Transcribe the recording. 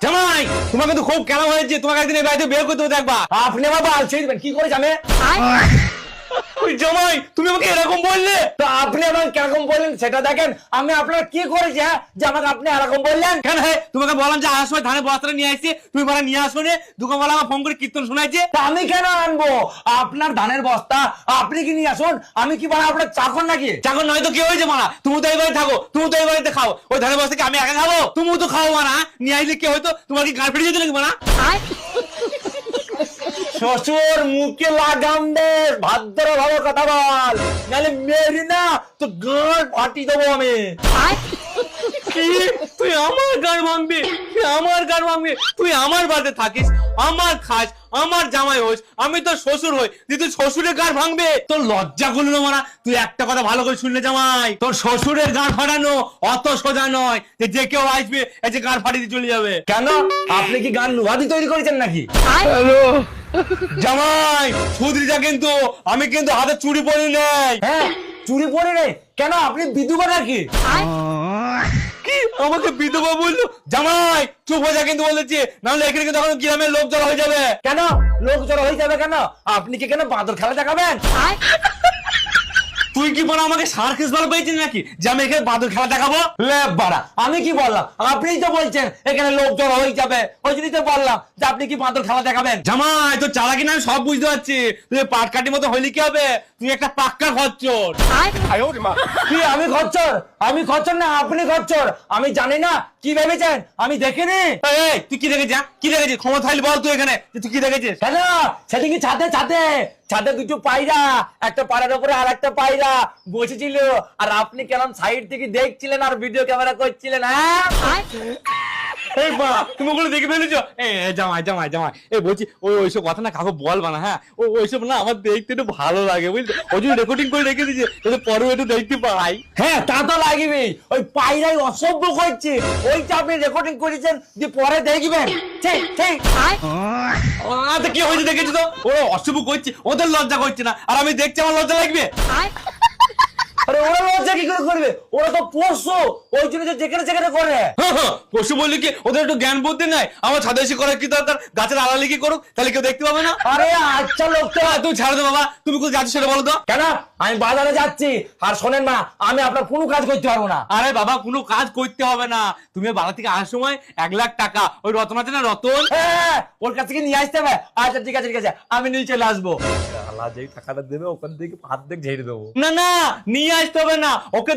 জামাই তোমাকে তো খুব কেন হয়েছে, তোমাকে একদিন এই বাড়িতে বের করতে হবে দেখবা। আপনি আমার বাল ছেড়ে দিবেন কি করে জানে? ওই জামাই তুমি আমাকে এরকম বললে? তো আপনি আমাকে কিরকম বললেন সেটা দেখেন। আমি আপনার কি করেছি হ্যাঁ, যে আমাকে আপনি এরকম বললেন? কেন হে তোমাকে বললাম যে আসার সময় ধানের বস্তাটা নিয়ে আসছি, তুমি বলা নিয়ে আসো নে, দোকানওয়ালা আমার ফোন করে কীর্তন শোনাইছে। তা আমি কেন আনবো আপনার ধানের বস্তা? আপনি কি নিয়ে আসুন, আমি কি বলা আপনার চাকর নাকি? চাকর নয় তো কি হয়েছে মানা, তুমি তো এই বাড়িতে থাকো, তুমি তো এই বাড়িতে খাও, ওই ধানের বস্তাকে আমি একা খাবো? তুমিও তো খাও মানা, নিয়ে আসলে কি হয়তো? তোমার কি গান ফেটে যেত নাকি মানা? শ্বশুর মুখে লাগাম দে, ভাদ্র ভাবে কথা বল, নাহলে মেরি না তো গান ফাটি দেবো আমি। কি তুই আমার গান ভাঙবি? তুই আমার গান ভাঙবি? তুই আমার বাড়িতে থাকিস, আমার খাস, আমার জামাই হোস, আমি তোর শ্বশুর হই, তুই শ্বশুরের গান ভাঙবে? তোর লজ্জা করলো না মানা? তুই একটা কথা ভালো করে শুনলে জামাই, তোর শ্বশুরের গান ফাটানো অত সোজা নয় যে যে কেউ আসবে এই যে গান ফাটিয়ে দিয়ে চলে যাবে। কেন আপনি কি গান লুহাদি তৈরি করেছেন নাকি? জামাই সুধরি যা, কিন্তু আমি কিন্তু হাতে চুড়ি পরি নেই। হ্যাঁ চুরি পরে রে, কেন আপনি বিধবা নাকি? কি আমাকে বিধবা বললো? জামাই চুপ হয়ে যা কিন্তু বলেছি, নাহলে এখানে কিন্তু এখন গ্রামের লোক জড়ো হয়ে যাবে। কেন লোক জড়ো হয়ে যাবে কেন? আপনি কি কেন বাদর খেলা দেখাবেন? তুই কি বল আমাকে সার্কাস ভালো পেয়েছিস নাকি যে আমি এখানে বাদুর খেলা দেখাবো? লে বাড়া, আমি কি বললাম? আপনিই তো বলছেন এখানে লোক জড়ো হয়ে যাবে, ওই জন্যই তো বললাম যে আপনি কি বাদর খেলা দেখাবেন। জামাই তোর চালাকি না আমি সব বুঝতে পারছি, তুই পাট কাটির মতো হইলি কি হবে? তুই একটা পাক্কা খচ্চর। কি আমি খচ্চর? আমি খচ্চর না আপনি খচ্চর। আমি জানি না কি ভেবেছেন, আমি দেখিনি। এই তুই কি দেখেছিস? কি দেখেছিস? ক্ষমতা থাকলে বল তুই এখানে যে তুই কি দেখেছিস। কেন সেদিন কি ছাদে ছাদে ছাদে দুটো পায়রা, একটা পাড়ার উপরে আর একটা পায়রা বসেছিল, আর আপনি কেমন সাইড থেকে দেখছিলেন আর ভিডিও ক্যামেরা করছিলেন? হ্যাঁ এই বা তুমি ওগুলো দেখে ফেলেছো? জামাই জামাই জামাই বলছি ওইসব কথা না কাউকে বলবা না, হ্যাঁ ওইসব না আমার দেখতে একটু ভালো লাগে বুঝলি, ওই জন্য রেকর্ডিং করে রেখে দিয়েছে যাতে পরে একটু দেখতে পাই। হ্যাঁ তা তো লাগবে, ওই পায়রাই অসভ্য করছে, ওইটা আপনি রেকর্ডিং করেছেন যে পরে দেখবেন। ঠিক ঠিক। আচ্ছা কি হয়েছে দেখেছি তো, ওরা অশুভ করছে, ওদের লজ্জা করছে না, আর আমি দেখছি আমার লজ্জা লাগবে? আরে ওরা লজ্জা কি করে করবে? ওরা তো পশু, ওই জন্য যে যেখানে যেখানে করে। পশু বললি কি ওদের একটু জ্ঞান বুদ্ধি নাই? আমার ছাদে এসে করার কি দরকার? গাছের আড়ালে কি করুক, তাহলে কেউ দেখতে পাবে না? আরে আচ্ছা লোক তো। তুমি ছাড়ো তো বাবা, তুমি কোথায় যাচ্ছ সেটা বলো তো। কেন আমি বাজারে যাচ্ছি, আর শোনেন মা আমি আপনার কোনো কাজ করতে পারবো না। আরে বাবা কোনো কাজ করতে হবে না, তুমি বাড়ি থেকে আসার সময় 1,00,000 টাকা ওই রতন আছে না রতন, হ্যাঁ ওর কাছ থেকে নিয়ে আসতে হবে। আচ্ছা ঠিক আছে ঠিক আছে, আমি নিয়ে চলে আসবো। না না নিয়ে আসতে হবে না, ওকে